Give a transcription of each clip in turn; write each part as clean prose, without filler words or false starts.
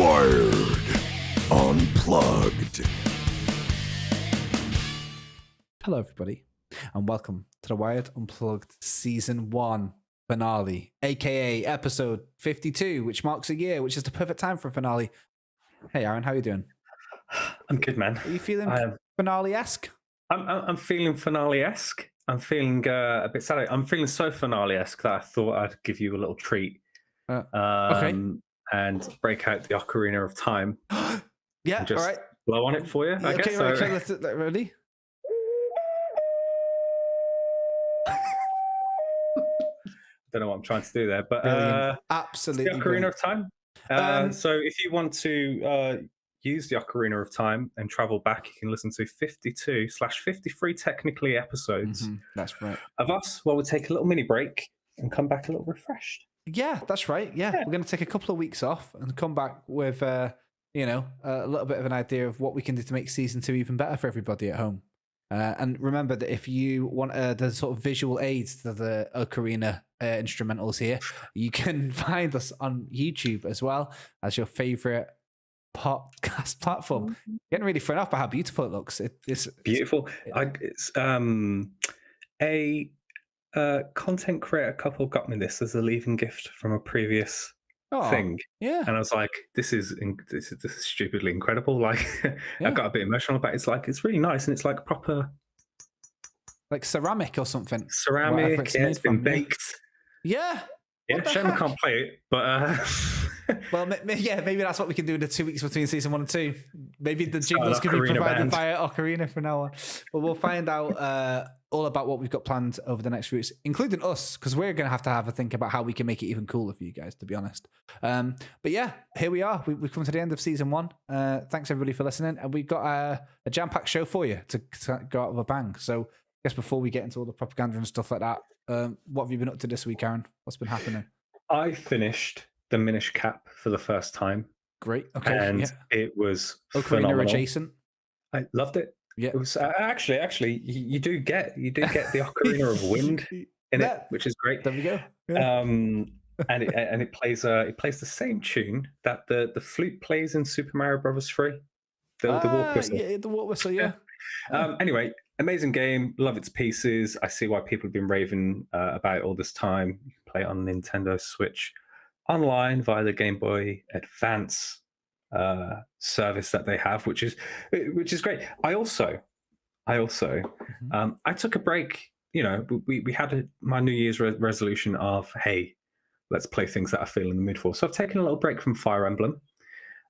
Wired. Unplugged. Hello, everybody, and welcome to the Wired Unplugged Season 1 finale, aka episode 52, which marks a year, which is the perfect time for a finale. Hey, Aaron, how are you doing? I'm good, man. Are you feeling finale-esque? I'm feeling finale-esque. I'm feeling a bit sad. I'm feeling so finale-esque that I thought I'd give you a little treat. Okay. And break out the Ocarina of Time. Yeah, and just all right. blow on it for you, I guess. Okay, let's ready? Don't know what I'm trying to do there, but Absolutely the Ocarina brilliant. of Time. So if you want to use the Ocarina of Time and travel back, you can listen to 52/53 technically episodes That's right. of us while we take a little mini break and come back a little refreshed. Yeah, that's right. Yeah, we're going to take a couple of weeks off and come back with, a little bit of an idea of what we can do to make Season 2 even better for everybody at home. And remember that if you want the sort of visual aids to the Ocarina instrumentals here, you can find us on YouTube as well as your favorite podcast platform. Getting really thrown off by how beautiful it looks. It's beautiful. It's a content creator couple got me this as a leaving gift from a previous thing. Yeah, and I was like, this is stupidly incredible. Like, I got a bit emotional about it. It's really nice, and it's like proper, like ceramic or something. Ceramic. It's been baked. Yeah. Shame I can't play it, but well, yeah, maybe that's what we can do in the 2 weeks between Season 1 and 2. Maybe the jingles can be provided by Ocarina from now on. But we'll find out all about what we've got planned over the next weeks, including us, because we're going to have a think about how we can make it even cooler for you guys, to be honest. But yeah, here we are. We've come to the end of Season 1. Thanks, everybody, for listening. And we've got a jam-packed show for you to go out with a bang. So I guess before we get into all the propaganda and stuff like that, what have you been up to this week, Aaron? What's been happening? I finished the Minish Cap for the first time. Great. Okay. And it was Ocarina phenomenal. Adjacent. I loved it. Yeah. It was actually you do get the Ocarina of Wind in it, which is great. There we go. Yeah. And it plays the same tune that the flute plays in Super Mario Bros. 3. The warp whistle. Yeah, the warp whistle. Yeah. Anyway, amazing game. Love its pieces. I see why people have been raving about it all this time. You can play it on Nintendo Switch online via the Game Boy Advance service that they have, which is great. I also I took a break. We had my New Year's resolution of, hey, let's play things that I feel in the mood for. So I've taken a little break from Fire Emblem,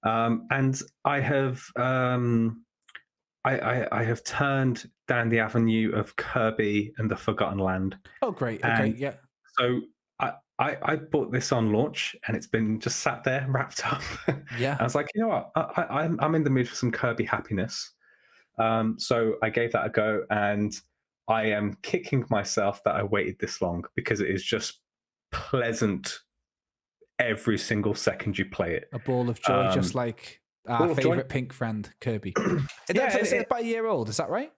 and I have I have turned down the avenue of Kirby and the Forgotten Land. Oh, great. Okay, yeah. So I bought this on launch, and it's been just sat there wrapped up. Yeah. I was like, you know what? I'm in the mood for some Kirby happiness. So I gave that a go, and I am kicking myself that I waited this long, because it is just pleasant every single second you play it. A ball of joy, just like our favorite pink friend, Kirby. It's about a year old, is that right?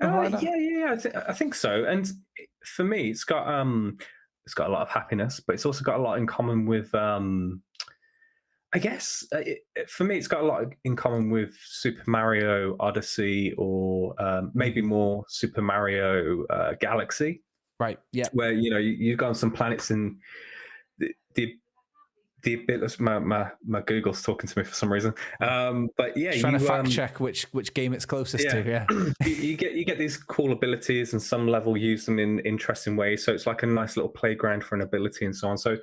Yeah. I think so. And for me, it's got a lot of happiness, but it's also got a lot in common with, I guess, for me, it's got a lot in common with Super Mario Odyssey, or maybe more Super Mario Galaxy. Right, yeah. Where, you've gone some planets in the ability. My Google's talking to me for some reason. But yeah, trying to fact check which game it's closest to. Yeah, you get these cool abilities, and some level use them in interesting ways. So it's like a nice little playground for an ability and so on. So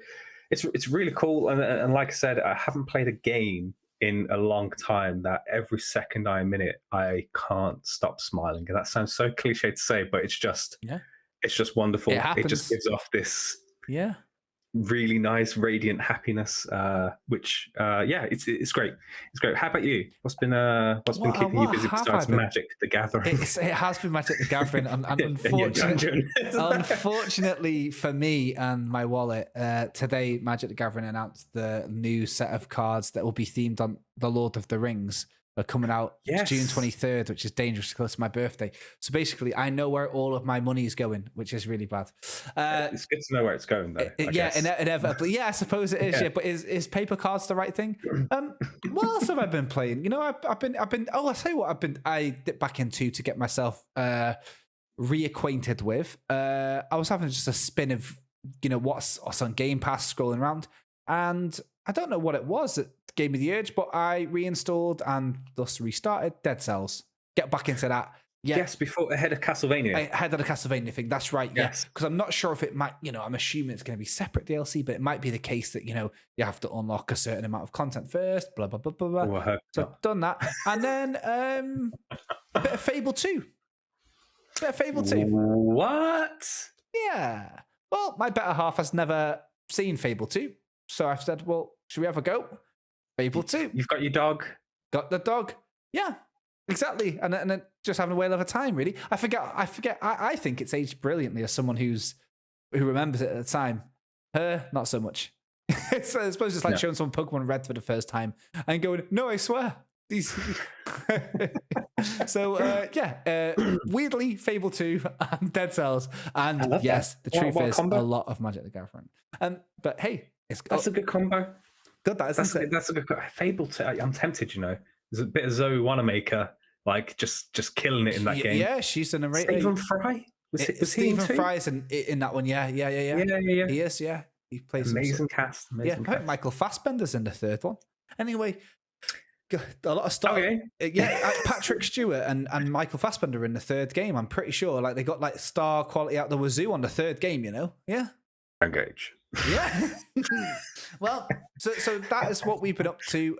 it's really cool. And like I said, I haven't played a game in a long time that every second I'm in it, I can't stop smiling. And that sounds so cliche to say, but it's just wonderful. It just gives off this really nice radiant happiness, which it's great. It's great. How about you? What's been keeping you busy besides Magic the Gathering? It has been Magic the Gathering, and unfortunately for me and my wallet, today Magic the Gathering announced the new set of cards that will be themed on the Lord of the Rings. are coming out June 23rd, which is dangerously close to my birthday. So basically, I know where all of my money is going, which is really bad. It's good to know where it's going, though. Inevitably. Yeah, I suppose it is. Yeah, but is paper cards the right thing? What else have I been playing? You know, I've been. Oh, I tell you what, I dipped back into to get myself reacquainted with. I was having just a spin of, you know, what's on Game Pass, scrolling around, and I don't know what it was that gave me the urge, but I reinstalled and thus restarted Dead Cells. Get back into that. Yeah. Yes, ahead of Castlevania. Ahead of the Castlevania thing. That's right. Yes. Because I'm not sure if it might, you know, I'm assuming it's going to be separate DLC, but it might be the case that, you know, you have to unlock a certain amount of content first, blah, blah, blah, blah, blah. Oh, so I've done that. And then a bit of Fable 2. What? Yeah. Well, my better half has never seen Fable 2. So I've said, well, should we have a go? Fable 2. You've got your dog. Got the dog. Yeah, exactly. And then just having a whale of a time, really. I forget. I think it's aged brilliantly as someone who remembers it at the time. Her, not so much. I suppose it's like showing someone Pokemon Red for the first time and going, no, I swear. These. So, weirdly, Fable 2 and Dead Cells. And yes, the truth is combo? A lot of Magic the Gathering. But hey, that's a good combo. Good, that's a good Fable 2. I'm tempted, you know. There's a bit of Zoe Wanamaker, like just killing it in that game. Yeah, she's an amazing. Stephen Fry. Stephen Fry's in that one. Yeah. He is. Yeah, he plays amazing cast. Amazing cast. Michael Fassbender's in the third one. Anyway, a lot of stuff. Okay. Yeah, Patrick Stewart and Michael Fassbender in the third game. I'm pretty sure. Like they got like star quality out the wazoo on the third game. You know. Yeah. Engage. Yeah. Well, so that is what we've been up to.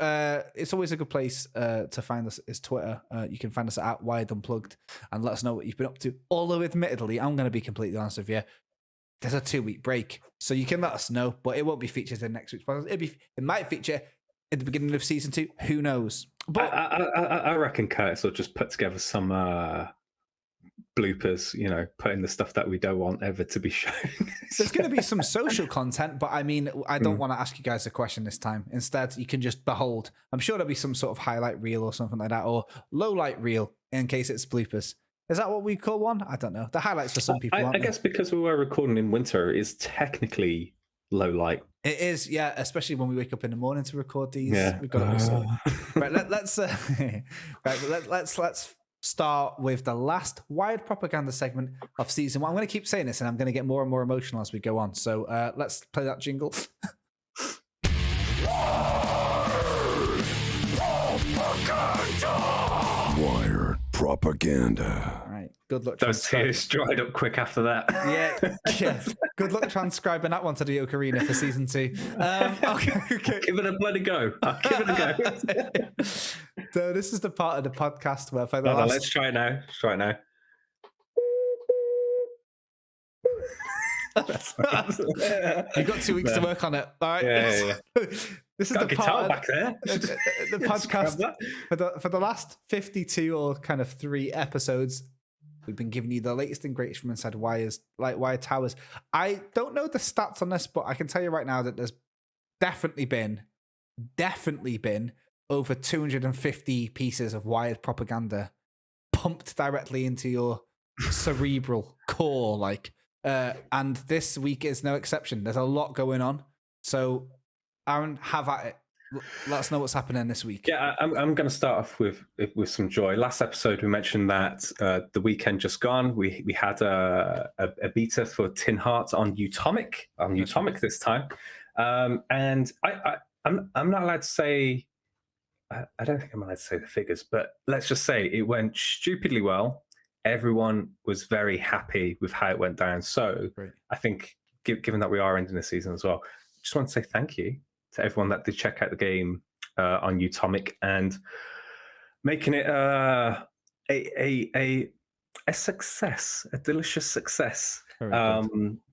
It's always a good place to find us is Twitter. You can find us at Wired Unplugged and let us know what you've been up to. Although, admittedly, I'm going to be completely honest with you. There's a 2-week break, so you can let us know, but it won't be featured in next week's podcast. It might feature at the beginning of season 2. Who knows? But I reckon Curtis will just put together some bloopers, you know, put in the stuff that we don't want ever to be shown. There's going to be some social content, but I mean, I don't want to ask you guys a question this time. Instead, you can just behold. I'm sure there'll be some sort of highlight reel or something like that, or low light reel in case it's bloopers. Is that what we call one? I don't know. The highlights for some people. I guess because we were recording in winter, is technically low light. It is, yeah, especially when we wake up in the morning to record these. Yeah. We've got to right. Let's start with the last Wired Propaganda segment of season 1. I'm going to keep saying this, and I'm going to get more and more emotional as we go on. So let's play that jingle. Wired Propaganda. All right. Good luck. Those tears dried up quick after that. Yeah. Good luck transcribing that one to the Ocarina for season 2. Okay. Give it a bloody go. Give it a go. So this is the part of the podcast where for the let's try it now. You've got 2 weeks to work on it. All right. Yeah. This is the guitar back there. The podcast for the last 52 or kind of 3 episodes. We've been giving you the latest and greatest from inside Wired Towers. I don't know the stats on this, but I can tell you right now that there's definitely been over 250 pieces of Wired propaganda pumped directly into your cerebral core, and this week is no exception. There's a lot going on. So, Aaron, have at it. Let us know what's happening this week. Yeah, I'm going to start off with some joy. Last episode, we mentioned that the weekend just gone, we had a beta for Tin Hearts on UTOMIK this time, and I'm not allowed to say. I don't think I'm allowed to say the figures, but let's just say it went stupidly well. Everyone was very happy with how it went down. So great. I think, given that we are ending the season as well, just want to say thank you to everyone that did check out the game on UTOMIK and making it a success, a delicious success. But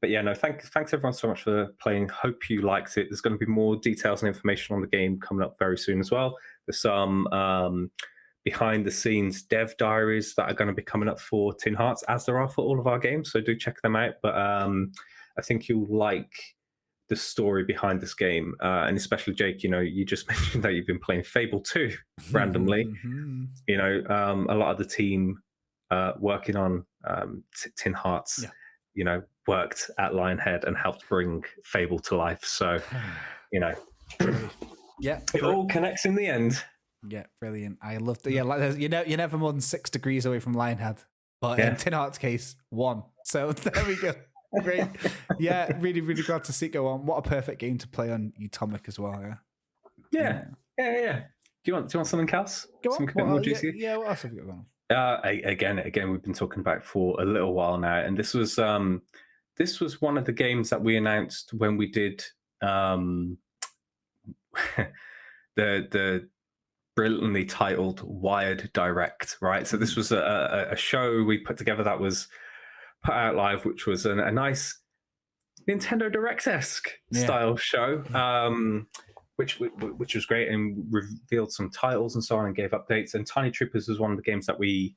yeah, no, thanks everyone so much for playing. Hope you liked it. There's going to be more details and information on the game coming up very soon as well. There's some behind the scenes dev diaries that are going to be coming up for Tin Hearts, as there are for all of our games. So do check them out. But I think you'll like the story behind this game, and especially Jake, you just mentioned that you've been playing Fable 2 randomly. A lot of the team working on Tin Hearts, worked at Lionhead and helped bring Fable to life. So, yeah, it all connects in the end. Yeah, brilliant. I love that. Yeah, like you're never more than 6 degrees away from Lionhead, but in Tin Heart's case, 1. So there we go. Great. Yeah, really, really glad to see it go on. What a perfect game to play on UTOMIK as well. Yeah. Do you want something else? Go on. Something a bit more juicy? Yeah. What else have you got on? Again, we've been talking about it for a little while now, and this was one of the games that we announced when we did the brilliantly titled Wired Direct, right? So this was a show we put together that was put out live, which was a nice Nintendo Direct-esque style show, which was great, and revealed some titles and so on, and gave updates. And Tiny Troopers was one of the games that we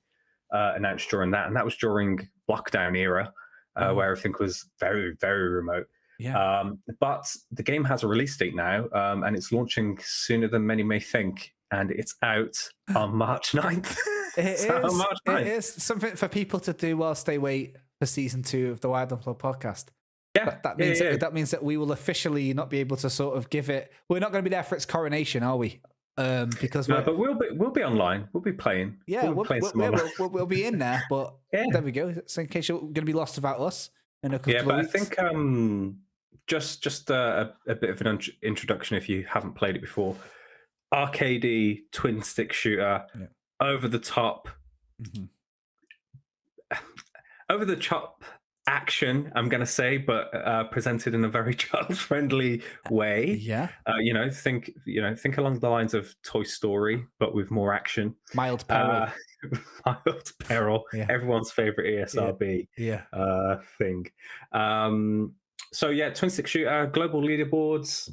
announced during that, and that was during lockdown era, where everything was very, very remote. Yeah. But the game has a release date now, and it's launching sooner than many may think, and it's out on March 9th. It is something for people to do whilst they wait for season 2 of the Wired Unplugged podcast. Yeah, that means that we will officially not be able to sort of give it. We're not going to be there for its coronation, are we? Because but we'll be online. We'll be playing. Yeah, we'll be in there. But there we go. So in case you're going to be lost without us in a couple of weeks. I think just a bit of an introduction if you haven't played it before. Arcadey twin stick shooter, over the top action, I'm going to say, but presented in a very child friendly way. Think along the lines of Toy Story, but with more action. Mild peril. Everyone's favorite ESRB thing. Twin stick shooter, global leaderboards.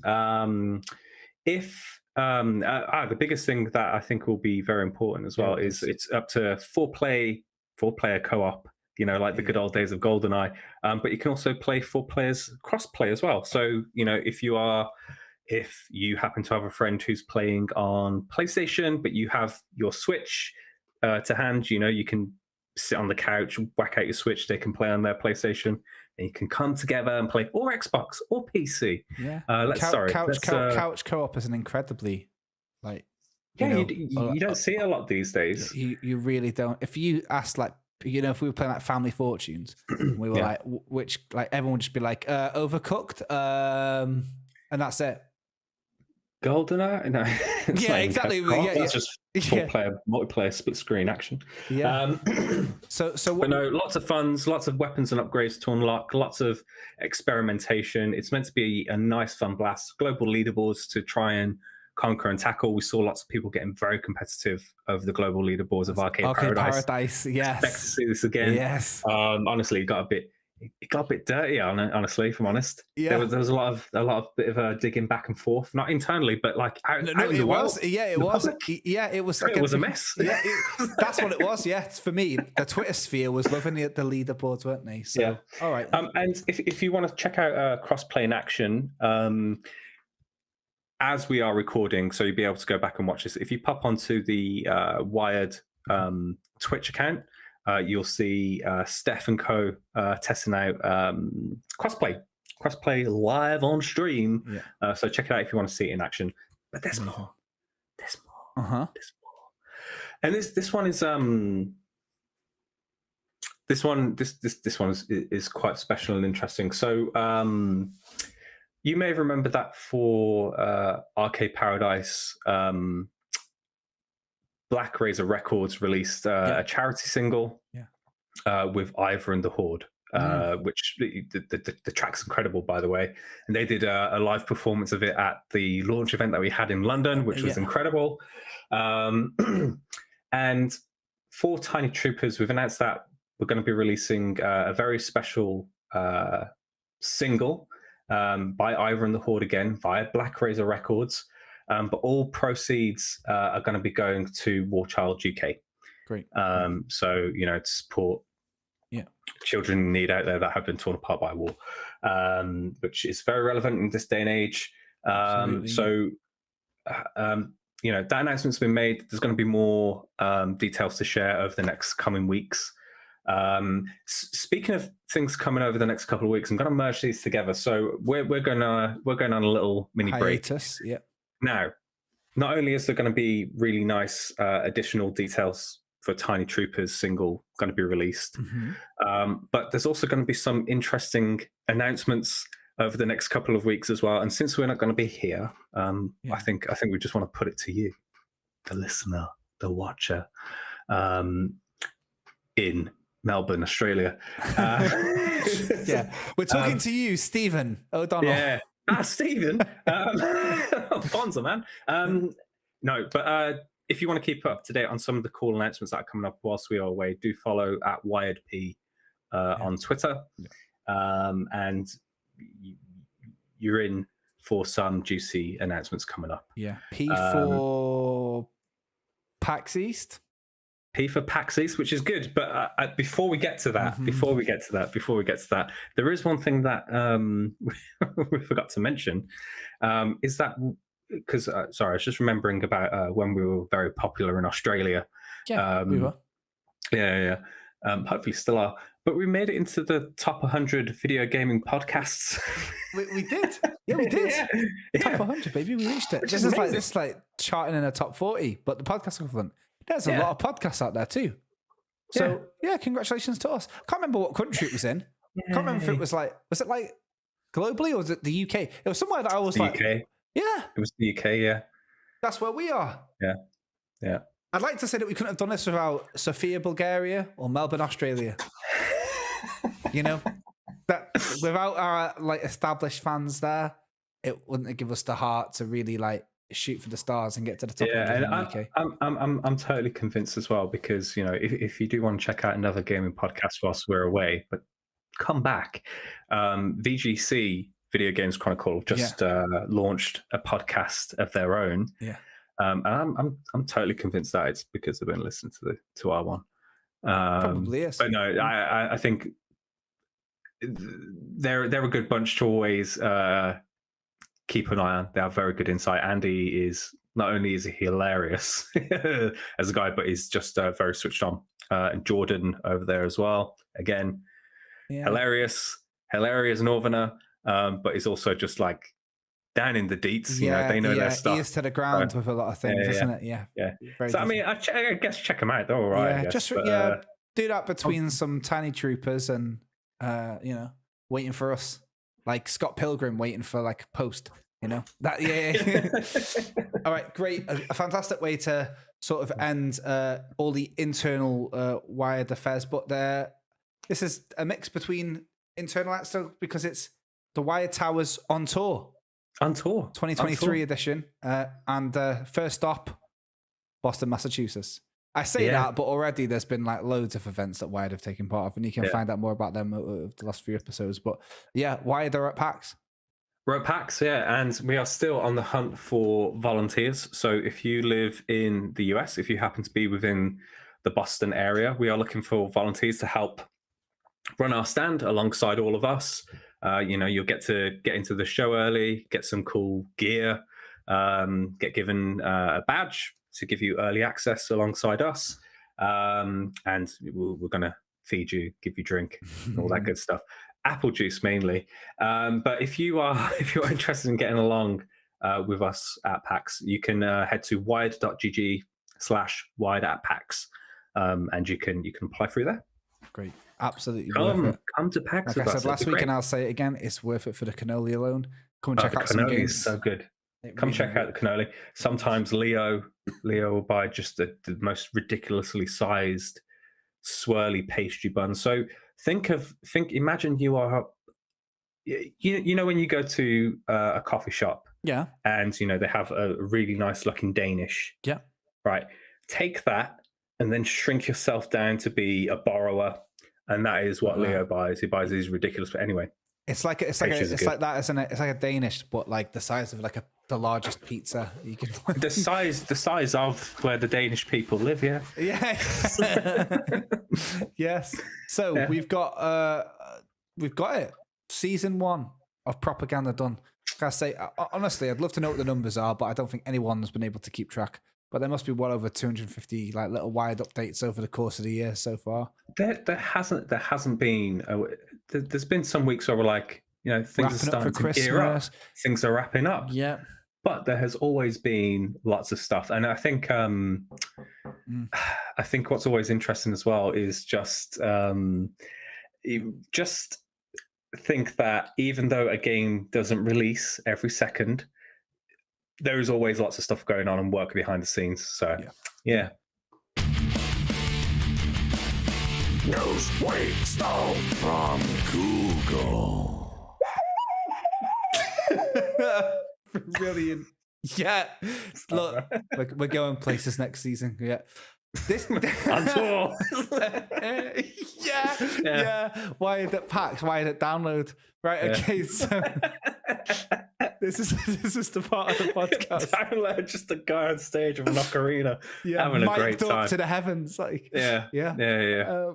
The biggest thing that I think will be very important as well is it's up to 4-player co-op, like the good old days of GoldenEye. But you can also play 4 players cross-play as well. So, if you happen to have a friend who's playing on PlayStation, but you have your Switch to hand, you can sit on the couch, whack out your Switch, they can play on their PlayStation, and you can come together and play, or Xbox or PC. Couch co-op is an incredibly you don't see a lot these days. You really don't. If you ask if we were playing like Family Fortunes, we were everyone would just be like Overcooked, and that's it. GoldenEye? No. Exactly. That's just 4-player multiplayer split screen action. Lots of funds, lots of weapons and upgrades to unlock, lots of experimentation. It's meant to be a nice fun blast. Global leaderboards to try and conquer and tackle. We saw lots of people getting very competitive over the global leaderboards of Arcade Paradise. Yes. Expect to see this again. Yes. Honestly, it got a bit dirty, honestly, if I'm honest. There was a lot of bit of digging back and forth, not internally, but out in the world. It was a mess. That's what it was. Yeah, for me, the Twitter sphere was loving the leaderboards, weren't they? So, all right. And if you want to check out crossplay in action, as we are recording, so you'll be able to go back and watch this. If you pop onto the Wired Twitch account, you'll see Steph and co testing out crossplay live on stream. So check it out if you want to see it in action. But there's more. There's more. And this one is this one is quite special and interesting. So you may remember that for Arcade Paradise, Black Razor Records released a charity single with Ivor and the Horde, which the track's incredible, by the way. And they did a live performance of it at the launch event that we had in London, which was incredible. And for Tiny Troopers, we've announced that we're going to be releasing a very special single by Ivor and the Horde again via Black Razor Records. But all proceeds are going to be going to War Child UK. Great. So, to support children in need out there that have been torn apart by war. which is very relevant in this day and age. That announcement's been made. There's going to be more details to share over the next coming weeks. Speaking of things coming over the next couple of weeks, I'm going to merge these together. So we're going on a little mini hiatus. break. Yeah. Now, not only is there going to be really nice additional details for Tiny Troopers single going to be released, but there's also going to be some interesting announcements over the next couple of weeks as well. And since we're not going to be here, I think we just want to put it to you, the listener, the watcher, in Melbourne, Australia. Yeah, we're talking to you, Stephen O'Donnell. Yeah, Stephen. Bonza, man. No, but if you want to keep up to date on some of the cool announcements that are coming up whilst we are away, do follow at WiredP on Twitter. And you're in for some juicy announcements coming up. Yeah. P for PAX East. P for PAX East, which is good. But before we get to that, there is one thing that we forgot to mention. Is that because sorry, I was just remembering about when we were very popular in Australia. Yeah, we were. Yeah. Hopefully still are. But we made it into the top 100 video gaming podcasts. We did. Yeah, we did. Yeah. Top 100, baby. We reached it. This is like charting in a top 40, but the podcast equivalent. There's a lot of podcasts out there too. So yeah, congratulations to us. I can't remember what country it was in. I can't remember if it was like globally or was it the UK? It was somewhere that I was like, UK. Yeah. It was the UK, yeah. That's where we are. Yeah. I'd like to say that we couldn't have done this without Sofia, Bulgaria or Melbourne, Australia. That without our like established fans there, it wouldn't have given us the heart to really like shoot for the stars and get to the top. Yeah, and in the UK. I'm totally convinced as well, because if you do want to check out another gaming podcast whilst we're away, but come back, VGC Video Games Chronicle just launched a podcast of their own. Yeah. And I'm totally convinced that it's because they've been listening to our one. Probably is. But no, I think they're a good bunch to always keep an eye on. They have very good insight. Andy is not only is he hilarious as a guy, but he's just very switched on. And Jordan over there as well. Again, hilarious northerner, but he's also just like down in the deets. They know their stuff. Ears to the ground with a lot of things, isn't it? Yeah. So I mean, I guess check them out. They're all right. Do that between some Tiny Troopers and waiting for us, like Scott Pilgrim waiting for like a post. That All right, great, a fantastic way to sort of end all the internal Wired affairs, but this is a mix between internal acts because it's the Wired Towers on tour 2023 edition, and first stop Boston, Massachusetts. I say that, but already there's been like loads of events that Wired have taken part of, and you can find out more about them over the last few episodes. But Wired are at PAX. We're at PAX, and we are still on the hunt for volunteers. So if you live in the US, if you happen to be within the Boston area, we are looking for volunteers to help run our stand alongside all of us. You'll get to get into the show early, get some cool gear, get given a badge to give you early access alongside us, and we're going to feed you, give you drink, and all that good stuff. Apple juice mainly, but if you are interested in getting along with us at PAX, you can head to wired.gg/wired at PAX, and you can apply through there. Great, absolutely come to PAX. Like I said last week, and I'll say it again, it's worth it for the cannoli alone. Come and check out some games. Is so good. Come check out the cannoli. Sometimes Leo will buy just the most ridiculously sized swirly pastry bun. So imagine you are, when you go to a coffee shop, and they have a really nice looking Danish, right? Take that and then shrink yourself down to be a borrower, and that is what Leo buys. He buys these ridiculous. But anyway, it's like that, isn't it? It's like a Danish, but like the size of the largest pizza you can. the size of where the Danish people live. Yeah. Yes. So we've got it. season 1 of propaganda done. Like I say, honestly, I'd love to know what the numbers are, but I don't think anyone's been able to keep track. But there must be well over 250 like little wide updates over the course of the year so far. There hasn't been. There's been some weeks where we're like, things Wrapping are up for starting to Christmas. gear up. Things are wrapping up. Yeah. But there has always been lots of stuff, and I think I think what's always interesting as well is just think that even though a game doesn't release every second, there is always lots of stuff going on and work behind the scenes. So yeah. News we stole from Google. Brilliant. Yeah. Look, we're going places next season. Yeah. This On tour. yeah. Wired at PAX, wired at download. Right. Okay. So this is the part of the podcast. Download just a guy on stage of an ocarina, having a mic'd great up time to the heavens, like yeah.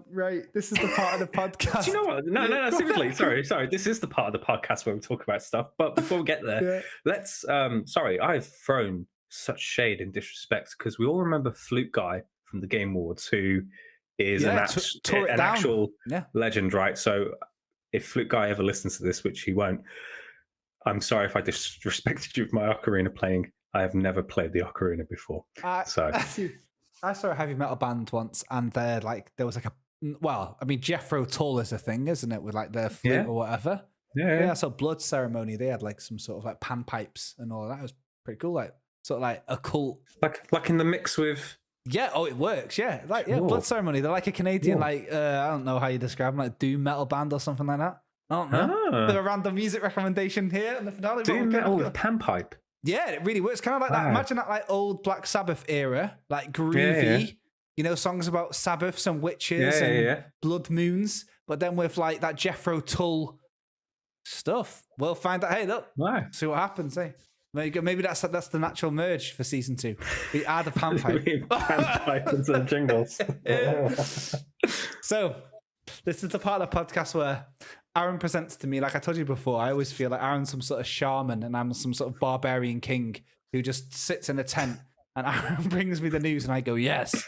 Right. This is the part of the podcast. Do you know what? No. Seriously, sorry. This is the part of the podcast where we talk about stuff. But before we get there, let's. Sorry, I've thrown such shade and disrespect because we all remember Flute Guy from the Game Awards, who is an actual legend, right? So if Flute Guy ever listens to this, which he won't, I'm sorry if I disrespected you with my Ocarina playing. I have never played the Ocarina before. I saw a heavy metal band once, and there was like Jethro Tull is a thing, isn't it? With like their flute or whatever. Yeah. So Blood Ceremony, they had like some sort of like panpipes and all of that. It was pretty cool, like sort of like a cult, like in the mix with. Yeah, it works. Yeah, Blood Ceremony. They're like a Canadian, I don't know how you describe them, like doom metal band or something like that. I don't know. Bit of a random music recommendation here in the finale. Doom metal with panpipe. Yeah, it really works. Kind of like that. Imagine that like old Black Sabbath era, like groovy. Songs about Sabbaths and witches and blood moons, but then with like that Jethro Tull stuff. We'll find out. Hey, look, see what happens. Hey. Maybe that's the natural merge for season 2. We add a panpipe. Panpipe into the jingles. So, this is the part of the podcast where Aaron presents to me. Like I told you before, I always feel like Aaron's some sort of shaman and I'm some sort of barbarian king who just sits in a tent and Aaron brings me the news and I go, yes.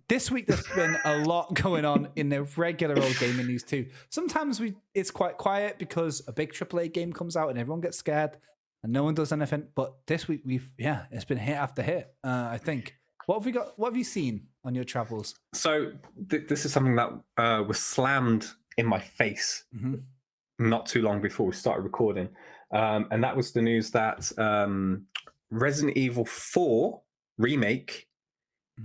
This week there's been a lot going on in the regular old gaming news too. Sometimes it's quite quiet because a big AAA game comes out and everyone gets scared. And no one does anything. But this week it's been hit after hit. I think. What have we got? What have you seen on your travels? So this is something that was slammed in my face not too long before we started recording, and that was the news that Resident Evil 4 remake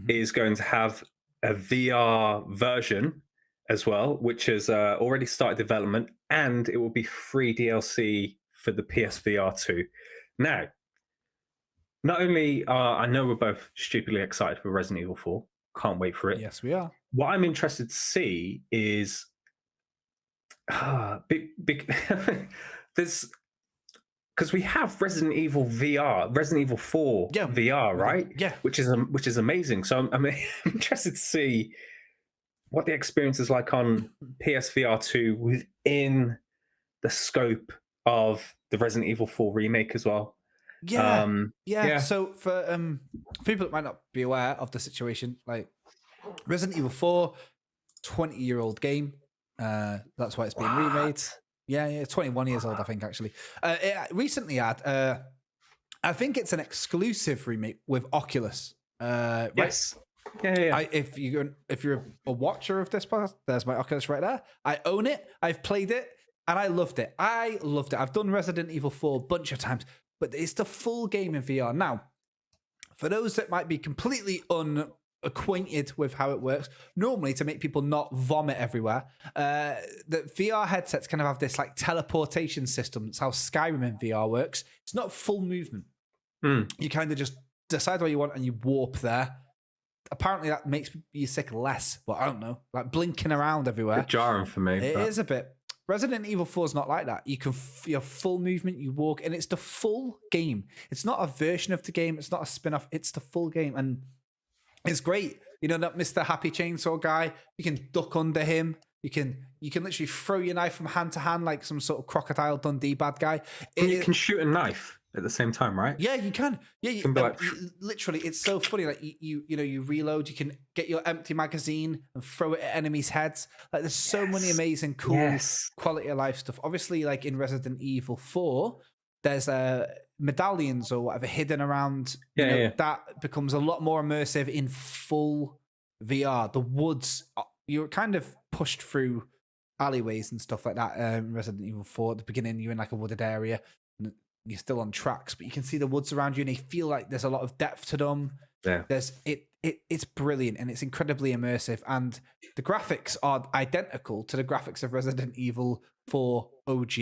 is going to have a VR version as well, which has already started development, and it will be free DLC for the PSVR 2. Now, not only I know we're both stupidly excited for Resident Evil 4, can't wait for it. Yes, we are. What I'm interested to see is there's because we have Resident Evil VR, Resident Evil 4 VR, right? Yeah, which is amazing. So I'm interested to see what the experience is like on PSVR 2 within the scope of the Resident Evil 4 remake as well. Yeah. So for people that might not be aware of the situation, like Resident Evil 4, 20-year-old game. That's why it's being remade. Yeah, 21 years old, I think, actually. It recently had, I think it's an exclusive remake with Oculus. Right? Yes. Yeah. If you're a watcher of this podcast, there's my Oculus right there. I own it. I've played it. And I loved it. I've done Resident Evil 4 a bunch of times, but it's the full game in VR. Now, for those that might be completely unacquainted with how it works, normally to make people not vomit everywhere, the VR headsets kind of have this like teleportation system. That's how Skyrim in VR works. It's not full movement. You kind of just decide what you want and you warp there. Apparently that makes you sick less, but I don't know. Like blinking around everywhere. A bit jarring for me. It is a bit. Resident Evil 4 is not like that. You can feel full movement, you walk, and it's the full game. It's not a version of the game. It's not a spin-off. It's the full game. And it's great. You know, that Mr. Happy Chainsaw guy, you can duck under him. You can literally throw your knife from hand to hand like some sort of Crocodile Dundee bad guy. And you can shoot a knife at the same time, right? Yeah, you can. Yeah, can be like... literally, it's so funny. Like you reload. You can get your empty magazine and throw it at enemies' heads. Like there's so many amazing, cool quality of life stuff. Obviously, like in Resident Evil 4, there's medallions or whatever hidden around. That becomes a lot more immersive in full VR. The woods, you're kind of pushed through alleyways and stuff like that. Resident Evil 4 at the beginning, you're in like a wooded area. You're still on tracks, but you can see the woods around you, and they feel like there's a lot of depth to them. Yeah, it's brilliant, and it's incredibly immersive. And the graphics are identical to the graphics of Resident Evil 4 OG.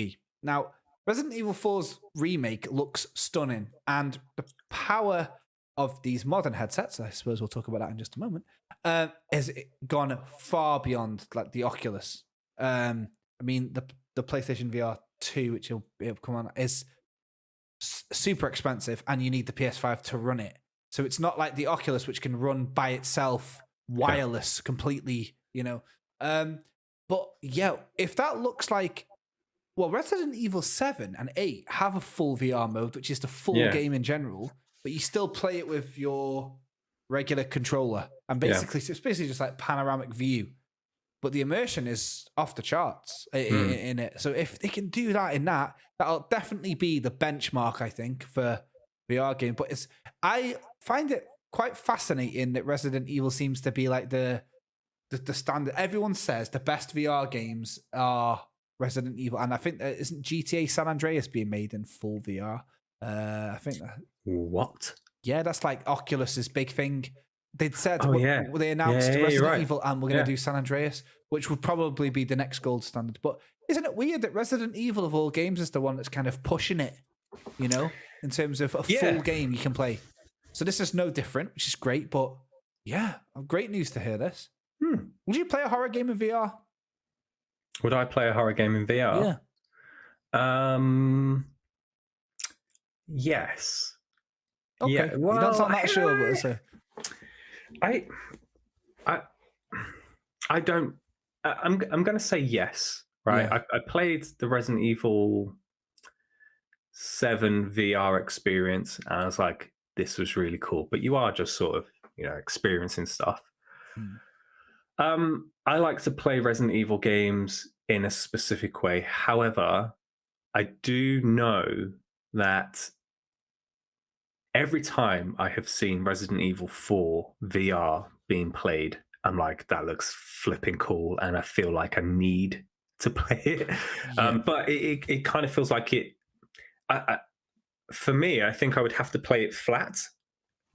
Now, Resident Evil 4's remake looks stunning, and the power of these modern headsets, I suppose we'll talk about that in just a moment, has gone far beyond like the Oculus. I mean, the PlayStation VR 2, which will come on, is super expensive, and you need the PS5 to run it. So it's not like the Oculus, which can run by itself wireless completely, But yeah, if that looks like, well, Resident Evil 7 and 8 have a full VR mode, which is the full game in general, but you still play it with your regular controller, and basically it's basically just like panoramic view. But the immersion is off the charts in it. So if they can do that in that, that'll definitely be the benchmark, I think, for VR game. But I find it quite fascinating that Resident Evil seems to be like the standard. Everyone says the best VR games are Resident Evil, and I think isn't GTA San Andreas being made in full VR? I think that. What? Yeah, that's like Oculus's big thing. They'd said, they announced Resident Evil, and we're going to do San Andreas, which would probably be the next gold standard. But isn't it weird that Resident Evil of all games is the one that's kind of pushing it, in terms of a full game you can play? So this is no different, which is great. But yeah, great news to hear this. Would you play a horror game in VR? Would I play a horror game in VR? Yeah. Yes. Okay. Yeah. Well, you don't sound that sure, but so. I don't. I'm going to say yes, right? Yeah. I played the Resident Evil 7 VR experience, and I was like, this was really cool. But you are just sort of, experiencing stuff. I like to play Resident Evil games in a specific way. However, I do know that every time I have seen Resident Evil 4 VR being played, I'm like, that looks flipping cool, and I feel like I need to play it. But it kind of feels like it. For me, I think I would have to play it flat.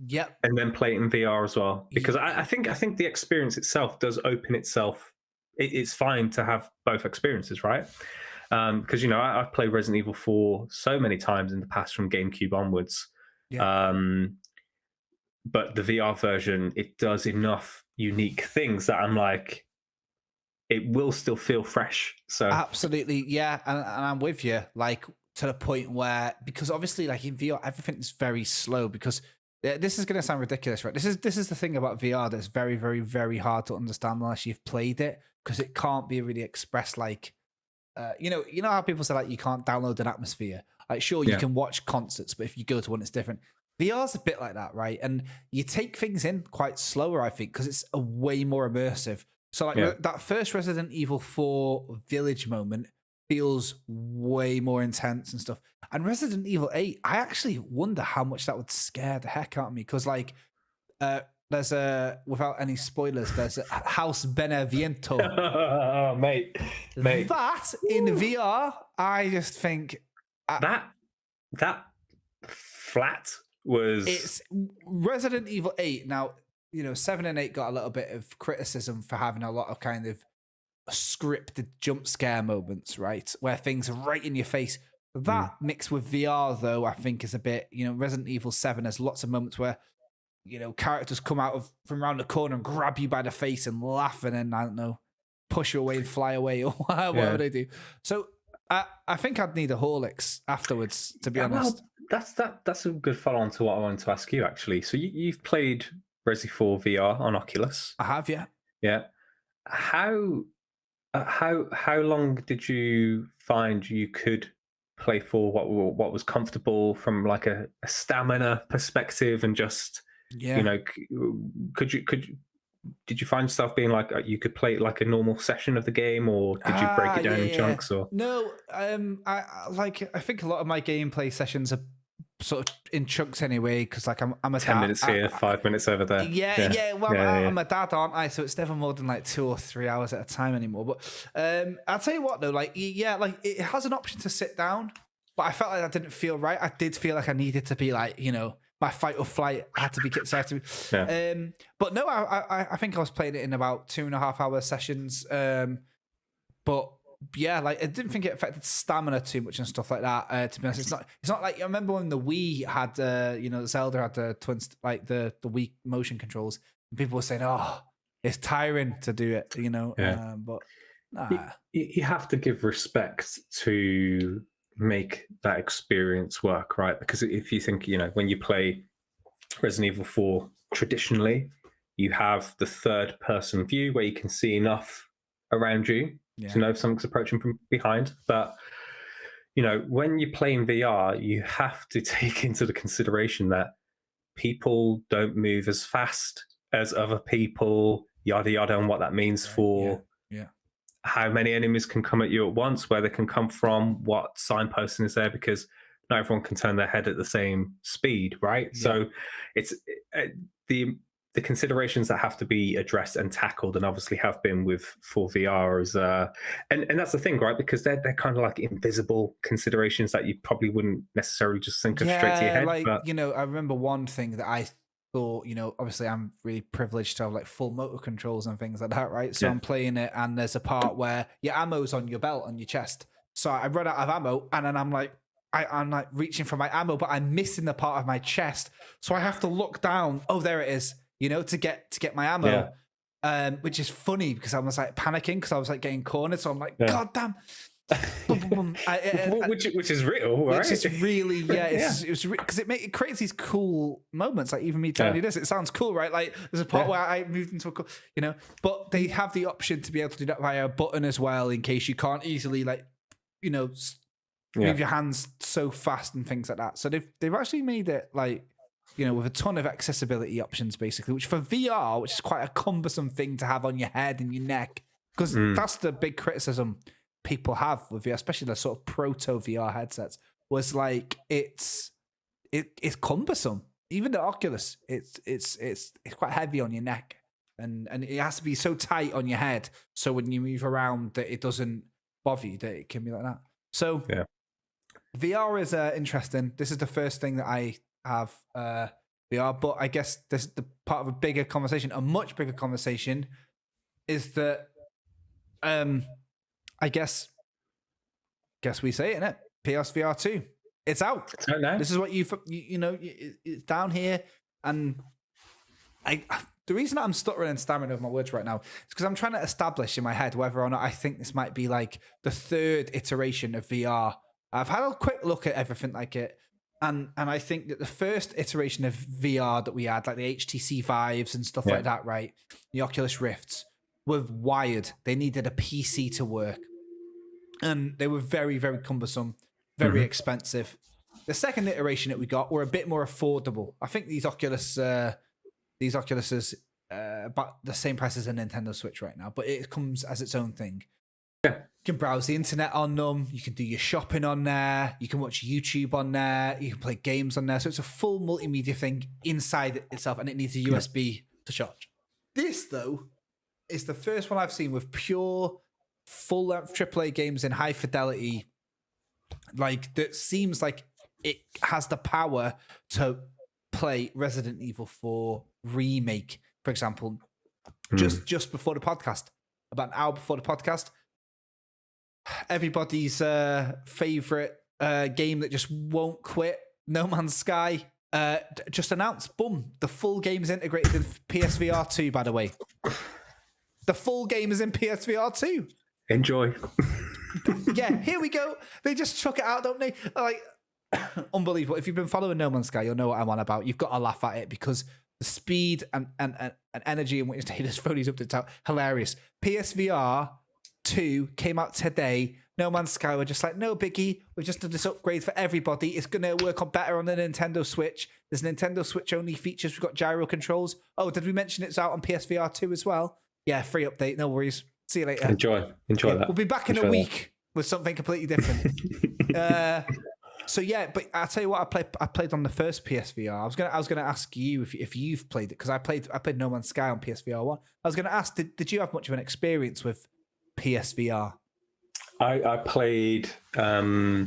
Yep. And then play it in VR as well, because I think the experience itself does open itself. It's fine to have both experiences, right? Because I've played Resident Evil 4 so many times in the past from GameCube onwards. Yeah. But the VR version, it does enough unique things that I'm like, it will still feel fresh. So absolutely, yeah, and I'm with you. Like to the point where, because obviously, like in VR, everything is very slow. Because this is going to sound ridiculous, right? This is the thing about VR that's very, very, very hard to understand unless you've played it, because it can't be really expressed like, you know how people say like you can't download an atmosphere. Like sure, you can watch concerts, but if you go to one, it's different. VR's a bit like that, right? And you take things in quite slower, I think, because it's a way more immersive. So like that first Resident Evil 4 village moment feels way more intense and stuff. And Resident Evil 8, I actually wonder how much that would scare the heck out of me, because like there's without any spoilers, there's a House Beneviento. Oh, mate. That in VR, I just think that flat was. It's Resident Evil 8. Now, 7 and 8 got a little bit of criticism for having a lot of kind of scripted jump scare moments, right? Where things are right in your face. That mixed with VR, though, I think is a bit, Resident Evil 7 has lots of moments where, characters come out from around the corner and grab you by the face and laugh, and then, I don't know, push you away and fly away or whatever they do. So I think I'd need a Horlicks afterwards, to be honest. Well, that's a good follow-on to what I wanted to ask you, actually. So you've played Resi 4 VR on Oculus. I have, yeah. Yeah. How How long did you find you could play for? What was comfortable from like a stamina perspective, and just you Yeah. know, did you find yourself being like you could play like a normal session of the game, or did you break it Yeah, down in yeah. chunks? Or No, I think a lot of my gameplay sessions are sort of in chunks anyway, because like I'm a 10 minutes here, 5 minutes over there. yeah. Well, yeah. I'm a dad, aren't I? So it's never more than like 2 or 3 hours at a time anymore. But I'll tell you what though, like yeah, like it has an option to sit down, but I felt like that didn't feel right. I did feel like I needed to be like, my fight or flight had to be kickstarted. Yeah. But no, I think I was playing it in about 2.5 hour sessions. But yeah, like I didn't think it affected stamina too much and stuff like that. To be honest, it's not like I remember when the Wii had Zelda had the twins, like the Wii motion controls, and people were saying, "Oh, it's tiring to do it," Yeah. but nah. You have to give respect to make that experience work, right? Because if you think, when you play Resident Evil 4 traditionally, you have the third person view where you can see enough around you to know if something's approaching from behind. But when you play in VR, you have to take into the consideration that people don't move as fast as other people, yada yada, and what that means for Yeah. how many enemies can come at you at once, where they can come from, what signposting is there, because not everyone can turn their head at the same speed, right? Yeah. So it's the considerations that have to be addressed and tackled, and obviously have been for VR is and that's the thing, right? Because they're kind of like invisible considerations that you probably wouldn't necessarily just think of straight to your head. Like but I remember one thing that I thought, obviously I'm really privileged to have like full motor controls and things like that, right? So I'm playing it, and there's a part where your ammo's on your belt, on your chest. So I run out of ammo, and then I'm like, I'm like reaching for my ammo, but I'm missing the part of my chest. So I have to look down. Oh, there it is. To get my ammo, which is funny because I was like panicking because I was like getting cornered. So I'm like, God damn. Which is real, right? Which is really, it's because it creates these cool moments. Like even me telling you this, it sounds cool, right? Like there's a part where I moved into a but they have the option to be able to do that via a button as well, in case you can't easily move your hands so fast and things like that. So they've actually made it like, with a ton of accessibility options, basically, which for VR, which is quite a cumbersome thing to have on your head and your neck, because that's the big criticism people have with VR, especially the sort of proto VR headsets, was like it's cumbersome. Even the Oculus, it's quite heavy on your neck, and it has to be so tight on your head, so when you move around that it doesn't bother you, that it can be like that. So VR is interesting. This is the first thing that I have VR, but I guess this the part of a bigger conversation, a much bigger conversation, is that I guess we say it, innit? PSVR 2. It's out. It's out now. This is what it's down here, and the reason I'm stuttering and stammering over my words right now is because I'm trying to establish in my head whether or not I think this might be like the third iteration of VR. I've had a quick look at everything like it, and I think that the first iteration of VR that we had, like the HTC Vives and stuff like that, right? The Oculus Rifts were wired. They needed a PC to work, and they were very, very cumbersome, very expensive. The second iteration that we got were a bit more affordable. I think these Oculuses about the same price as a Nintendo Switch right now, but it comes as its own thing. You can browse the internet on them. You can do your shopping on there. You can watch YouTube on there. You can play games on there. So it's a full multimedia thing inside itself, and it needs a USB to charge. This, though, is the first one I've seen with pure full-length AAA games in high fidelity. Like, that seems like it has the power to play Resident Evil 4 Remake, for example. Just before the podcast, about an hour before the podcast, everybody's favorite game that just won't quit, No Man's Sky, just announced, boom, the full game is integrated in PSVR 2, by the way. The full game is in PSVR 2. Enjoy. Here we go. They just chuck it out, don't they? Like, unbelievable. If you've been following No Man's Sky, you'll know what I'm on about. You've got to laugh at it because the speed and energy in which Taylor's phone is up to top, hilarious. PSVR 2 came out today. No Man's Sky were just like, no biggie. We've just done this upgrade for everybody. It's going to work on better on the Nintendo Switch. There's Nintendo Switch only features. We've got gyro controls. Oh, did we mention it's out on PSVR 2 as well? Yeah, free update. No worries. See you later. Enjoy that. We'll be back in a week with something completely different. So yeah, but I'll tell you what, I played on the first PSVR. I was gonna ask you if you've played it, because I played No Man's Sky on PSVR 1. I was gonna ask, did you have much of an experience with PSVR? I played a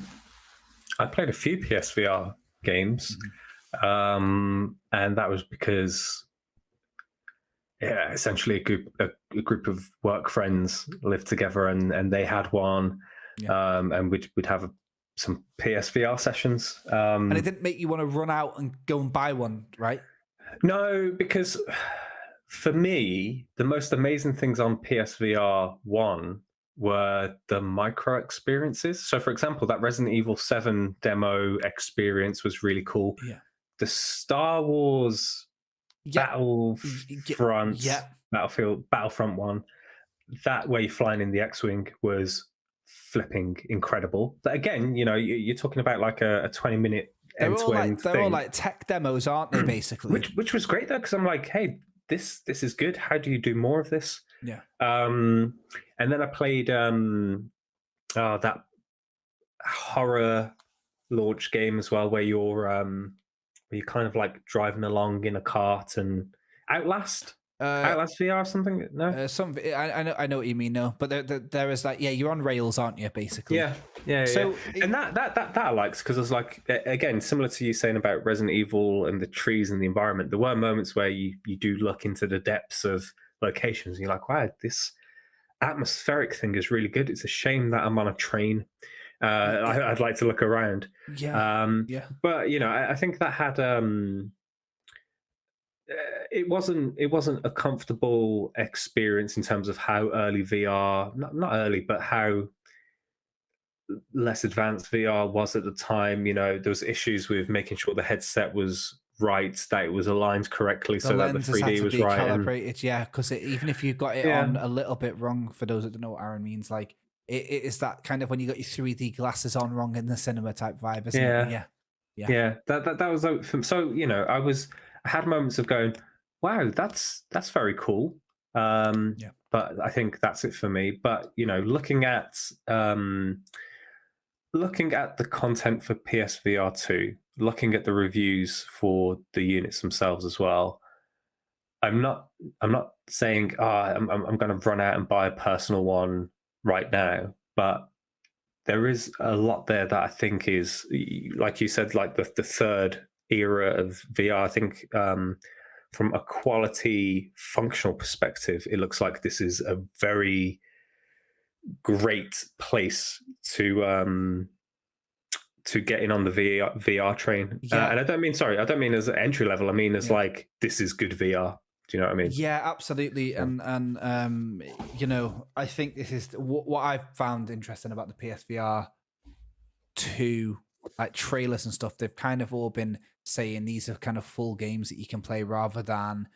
few PSVR games, and that was because essentially a group of work friends lived together, and they had one, and we'd have some PSVR sessions. And it didn't make you want to run out and go and buy one, right? No, because for me, the most amazing things on PSVR 1 were the micro experiences. So, for example, that Resident Evil 7 demo experience was really cool. Yeah. The Star Wars Battlefront 1, that way flying in the X-Wing was flipping incredible. But again, you're talking about like a 20-minute end-to-end thing. They're all like tech demos, aren't they, basically? Which was great, though, because I'm like, hey, this is good. How do you do more of this? Yeah. And then I played that horror launch game as well, where you're kind of like driving along in a cart, and Outlast VR or something. No, I know what you mean. No, but there is like, you're on rails, aren't you? Basically. Yeah. So and that I liked, because I was like, again, similar to you saying about Resident Evil and the trees and the environment. There were moments where you do look into the depths of locations, and you're like, wow, this atmospheric thing is really good. It's a shame that I'm on a train. I'd like to look around. But I think that had it wasn't a comfortable experience in terms of how early VR, not early, but how less advanced VR was at the time. There was issues with making sure the headset was right, that it was aligned correctly, so that the 3D was right. Calibrated, because even if you got it on a little bit wrong, for those that don't know what Aaron means, like it is that kind of when you got your 3D glasses on wrong in the cinema type vibe, isn't it? Yeah. That was so. I had moments of going, wow, that's very cool. But I think that's it for me. But looking at the content for PSVR 2, looking at the reviews for the units themselves as well, I'm not saying I'm going to run out and buy a personal one right now, but there is a lot there that I think is, like you said, like the third era of VR. I think from a quality functional perspective, it looks like this is a very great place to get in on the VR train. And I don't mean as an entry level. I mean as like, this is good VR. Do you know what I mean? Yeah, absolutely. And I think this is what I've found interesting about the PSVR 2, like trailers and stuff. They've kind of all been saying these are kind of full games that you can play, rather than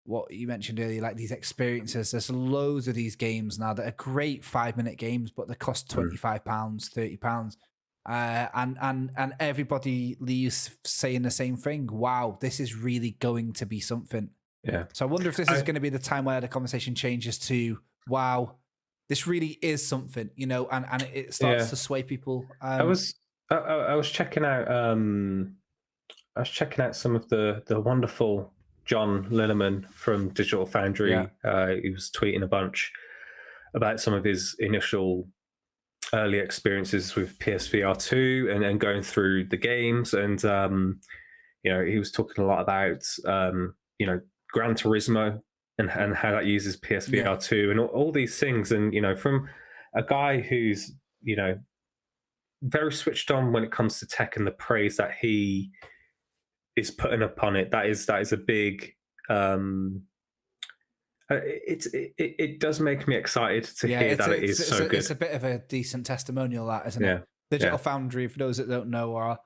what you mentioned earlier, like these experiences. There's loads of these games now that are great 5-minute games, but they cost £25, £30. And everybody leaves saying the same thing. Wow, this is really going to be something. Yeah. So I wonder if this is going to be the time where the conversation changes to, wow, this really is something, and it starts to sway people. I was checking out some of the wonderful John Linneman from Digital Foundry. He was tweeting a bunch about some of his initial early experiences with PSVR 2 and going through the games, and he was talking a lot about Gran Turismo and how that uses PSVR 2 and all these things. And from a guy who's very switched on when it comes to tech and the praise that he is putting upon it, that is a big it does make me excited to hear that it is so good. It's a bit of a decent testimonial, that, isn't it? Digital Foundry, for those that don't know, are a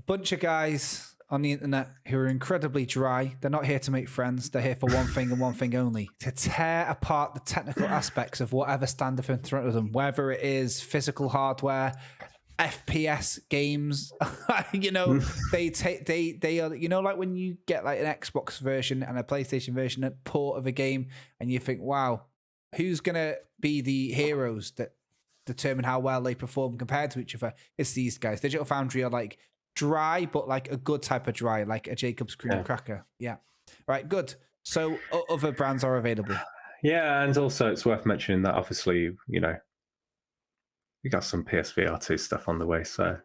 bunch of guys on the internet who are incredibly dry. They're not here to make friends. They're here for one thing and one thing only: to tear apart the technical aspects of whatever stand in front of them, whether it is physical hardware, FPS games. They are, like when you get like an Xbox version and a PlayStation version, a port of a game, and you think, wow, who's gonna be the heroes that determine how well they perform compared to each other? It's these guys. Digital Foundry are like dry, but like a good type of dry, like a Jacob's cream cracker. Yeah. Right. Good. So other brands are available. Yeah, and also it's worth mentioning that obviously, we got some PSVR 2 stuff on the way, so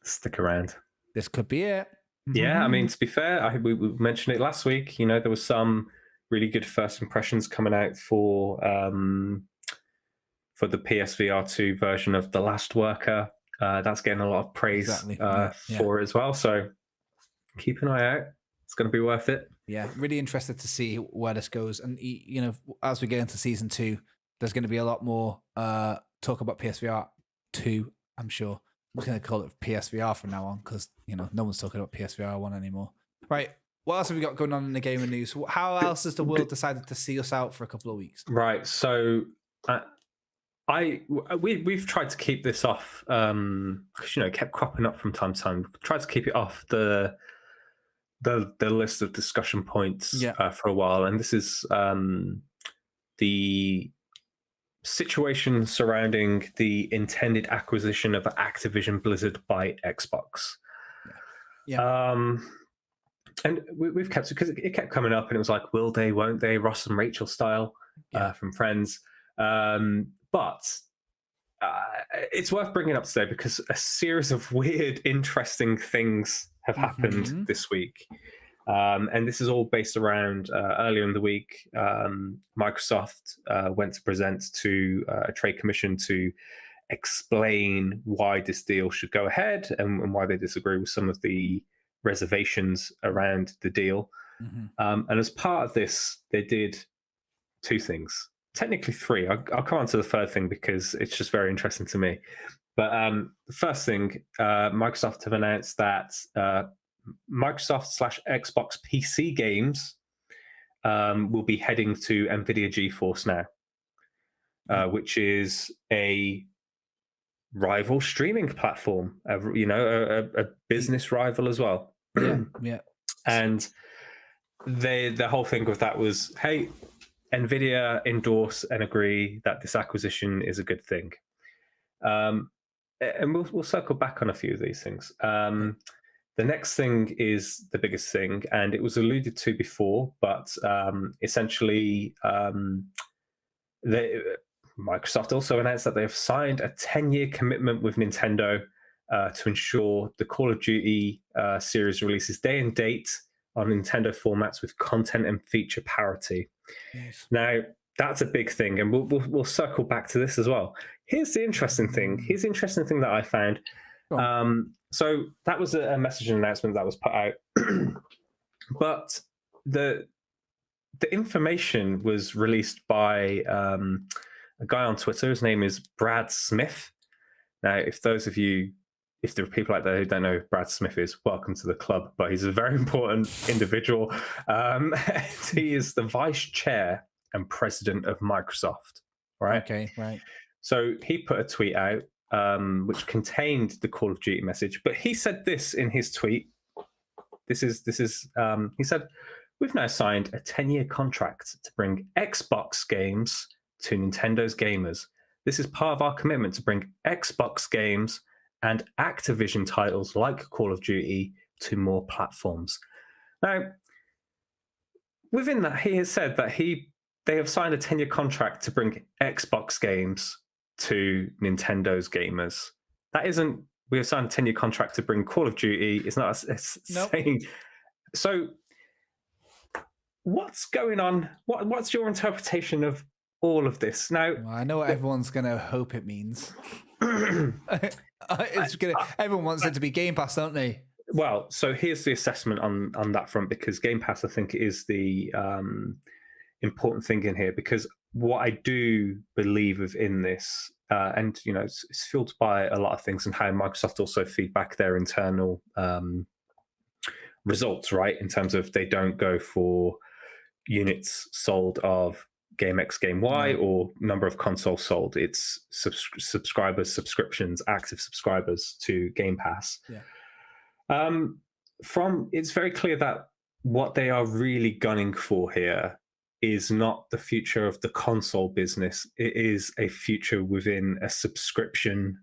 stick around. This could be it. Yeah, I mean, to be fair, we mentioned it last week. There was some really good first impressions coming out for the PSVR 2 version of The Last Worker. That's getting a lot of praise for it as well. So keep an eye out. It's going to be worth it. Yeah, really interested to see where this goes. And, as we get into season 2, there's going to be a lot more talk about PSVR 2, I'm sure. I'm going to call it PSVR from now on because, no one's talking about PSVR 1 anymore. Right. What else have we got going on in the gaming news? How else has the world decided to see us out for a couple of weeks? Right. So we've tried to keep this off because it kept cropping up from time to time. Tried to keep it off the list of discussion points for a while, and this is the situation surrounding the intended acquisition of Activision Blizzard by Xbox. And we've kept it because it kept coming up, and it was like, will they, won't they, Ross and Rachel style from Friends. But it's worth bringing up today because a series of weird, interesting things have happened this week. And this is all based around earlier in the week, Microsoft went to present to a trade commission to explain why this deal should go ahead and why they disagree with some of the reservations around the deal. And as part of this, they did two things. Technically three. I'll come on to the third thing because it's just very interesting to me. But the first thing, Microsoft have announced that Microsoft/Xbox PC games will be heading to NVIDIA GeForce now, which is a rival streaming platform, a business rival as well. Yeah. And the whole thing with that was, hey, NVIDIA endorse and agree that this acquisition is a good thing. And we'll circle back on a few of these things. The next thing is the biggest thing, and it was alluded to before, but essentially Microsoft also announced that they have signed a 10-year commitment with Nintendo to ensure the Call of Duty series releases day and date on Nintendo formats with content and feature parity. Nice. Now, that's a big thing, and we'll circle back to this as well. Here's the interesting thing. Here's the interesting thing that I found. So that was a message and announcement that was put out, but the information was released by a guy on Twitter. His name is Brad Smith. Now, if there are people out there who don't know who Brad Smith is, welcome to the club. But he's a very important individual. He is the vice chair and president of Microsoft. Right. Okay. Right. So he put a tweet out which contained the Call of Duty message, but he said this in his tweet. He said, "We've now signed a 10-year contract to bring Xbox games to Nintendo's gamers. This is part of our commitment to bring Xbox games and Activision titles like Call of Duty to more platforms." Now, within that, he has said that they have signed a 10-year contract to bring Xbox games to Nintendo's gamers. That isn't, we have signed a 10-year contract to bring Call of Duty. It's not saying. So what's going on? What's your interpretation of all of this? Now, well, I know what everyone's going to hope it means. Everyone wants it to be Game Pass, don't they? Well, so here's the assessment on that front, because Game Pass, I think, is the important thing in here, because what I do believe within this, and it's fueled by a lot of things and how Microsoft also feedback their internal results, right? In terms of they don't go for units sold of game X, game Y, or number of consoles sold. It's subscribers, subscriptions, active subscribers to Game Pass. Yeah. It's very clear that what they are really gunning for here is not the future of the console business. It is a future within a subscription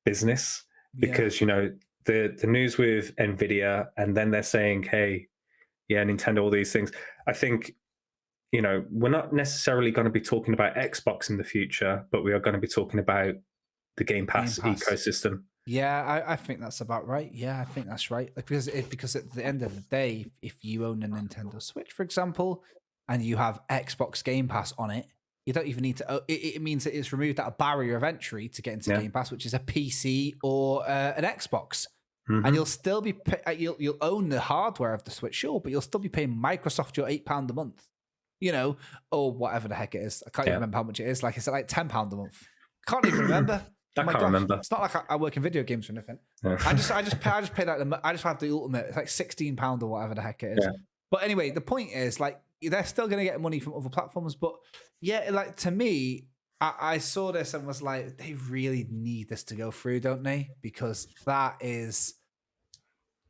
business, because the news with Nvidia, and then they're saying, hey, Nintendo, all these things. I think we're not necessarily going to be talking about Xbox in the future, but we are going to be talking about the Game Pass ecosystem. Yeah, I think that's about right. Yeah, I think that's right. Like, because at the end of the day, if you own a Nintendo Switch, for example, and you have Xbox Game Pass on it, you don't even need to. It means that it's removed that barrier of entry to get into Game Pass, which is a PC or an Xbox. And you'll still be you'll own the hardware of the Switch, sure, but you'll still be paying Microsoft your £8 a month, or whatever the heck it is. I can't even remember how much it is. Like, is it like £10 a month? Can't even remember. I can't remember. It's not like I work in video games or anything. Yeah. I just pay that. I just have the ultimate. It's like £16 or whatever the heck it is. Yeah. But anyway, the point is, like, they're still going to get money from other platforms. But yeah, like, to me, I saw this and was like, they really need this to go through, don't they? Because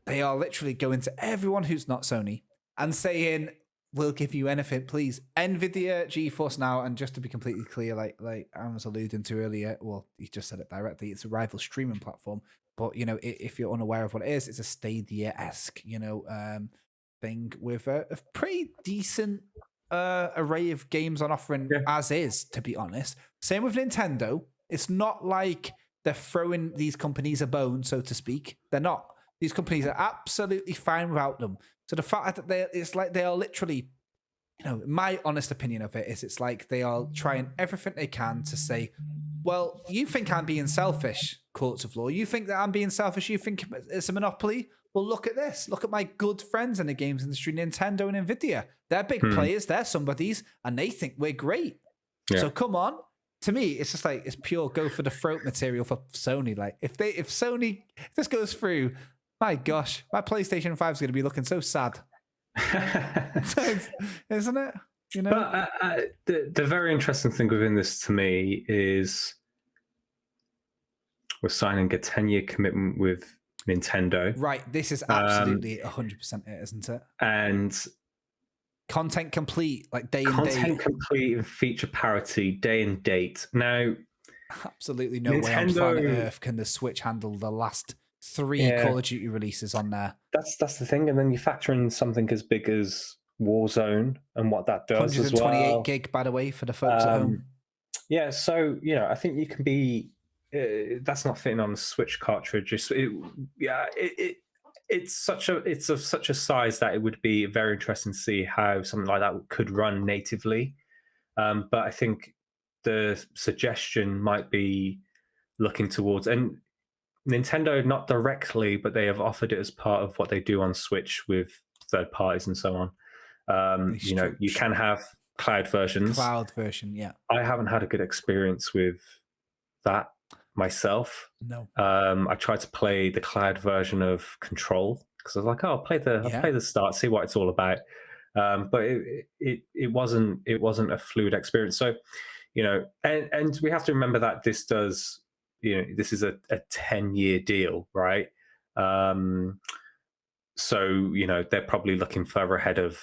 they are literally going to everyone who's not Sony and saying, we'll give you anything, please. NVIDIA, GeForce Now, and just to be completely clear, like I was alluding to earlier, well, you just said it directly, it's a rival streaming platform. But, if you're unaware of what it is, it's a Stadia-esque, thing with a pretty decent array of games on offering as is, to be honest. Same with Nintendo. It's not like they're throwing these companies a bone, so to speak. They're not. These companies are absolutely fine without them. So the fact that it's like they are literally, my honest opinion of it is, it's like they are trying everything they can to say, well, you think I'm being selfish, courts of law. You think that I'm being selfish. You think it's a monopoly. Well, look at this. Look at my good friends in the games industry, Nintendo and Nvidia. They're big players. They're somebodies, and they think we're great. Yeah. So come on. To me, it's just like, it's pure go for the throat material for Sony. Like, if this goes through, my gosh, my PlayStation 5 is going to be looking so sad. Isn't it? But the very interesting thing within this to me is we're signing a 10-year commitment with Nintendo. Right. This is absolutely 100% it, isn't it? And content complete, like day and date. Content complete and feature parity, day and date. Now, absolutely no way on planet Earth can the Switch handle the last 3 Call of Duty releases on there. That's the thing, and then you factor in something as big as Warzone and what that does as well. 128 gig, by the way, for the folks at home. Yeah, so I think you can be. That's not fitting on the Switch cartridge. It's of such a size that it would be very interesting to see how something like that could run natively. But I think the suggestion might be looking towards, and Nintendo, not directly, but they have offered it as part of what they do on Switch with third parties and so on. You can have cloud versions. Cloud version, yeah. I haven't had a good experience with that myself. No. I tried to play the cloud version of Control because I was like, I'll play the start, see what it's all about. But it wasn't a fluid experience. So, and we have to remember that this does. This is a 10-year deal, right? So, they're probably looking further ahead of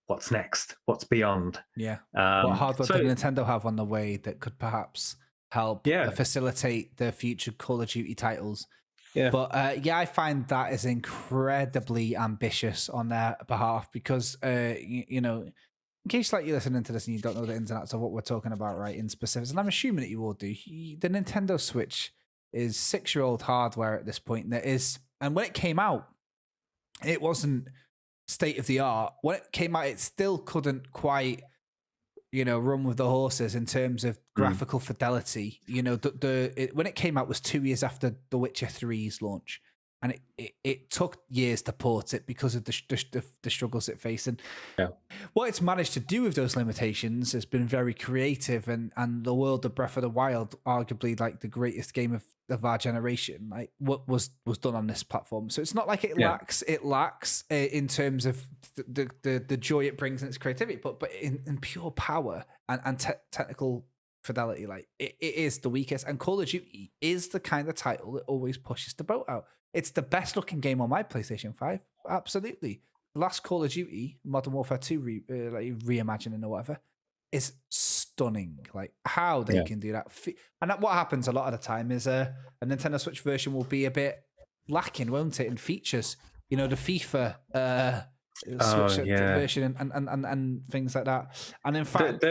what's next, what's beyond. Yeah. What hardware did Nintendo have on the way that could perhaps help facilitate the future Call of Duty titles? Yeah. But I find that is incredibly ambitious on their behalf because, in case like you're listening to this and you don't know the ins and outs of what we're talking about, right, in specifics, and I'm assuming that you all do, the Nintendo Switch is 6-year-old hardware at this point. And when it came out, it wasn't state of the art. When it came out, it still couldn't quite, run with the horses in terms of graphical fidelity. When it came out was 2 years after The Witcher 3's launch. and it took years to port it because of the struggles it faced. And what it's managed to do with those limitations has been very creative. And the world of Breath of the Wild, arguably like the greatest game of our generation, like what was done on this platform. So it's not like it lacks. It lacks in terms of the joy it brings in its creativity, but in pure power and technical fidelity, like it is the weakest. And Call of Duty is the kind of title that always pushes the boat out. It's the best looking game on my PlayStation 5. Absolutely. The last Call of Duty, Modern Warfare 2 like reimagining or whatever, is stunning. Like how they can do that. And what happens a lot of the time is a Nintendo Switch version will be a bit lacking, won't it, in features? You know, the FIFA Switch version and things like that. And in fact,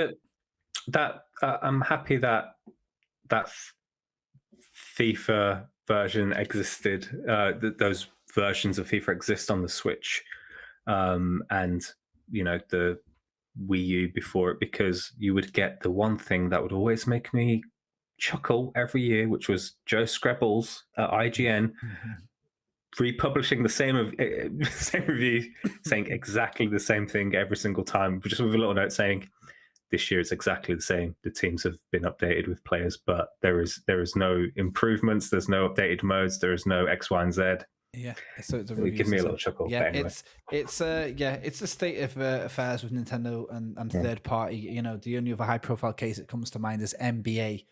I'm happy that FIFA version existed. Those versions of FIFA exist on the Switch, and the Wii U before it, because you would get the one thing that would always make me chuckle every year, which was Joe Skrebels at IGN republishing the same review, saying exactly the same thing every single time, just with a little note saying, this year it's exactly the same. The teams have been updated with players, but there is no improvements. There's no updated modes. There is no X, Y, and Z. Yeah, so it's give me a little chuckle. Yeah, anyway. it's the state of affairs with Nintendo and third party. You know, the only other high profile case that comes to mind is NBA,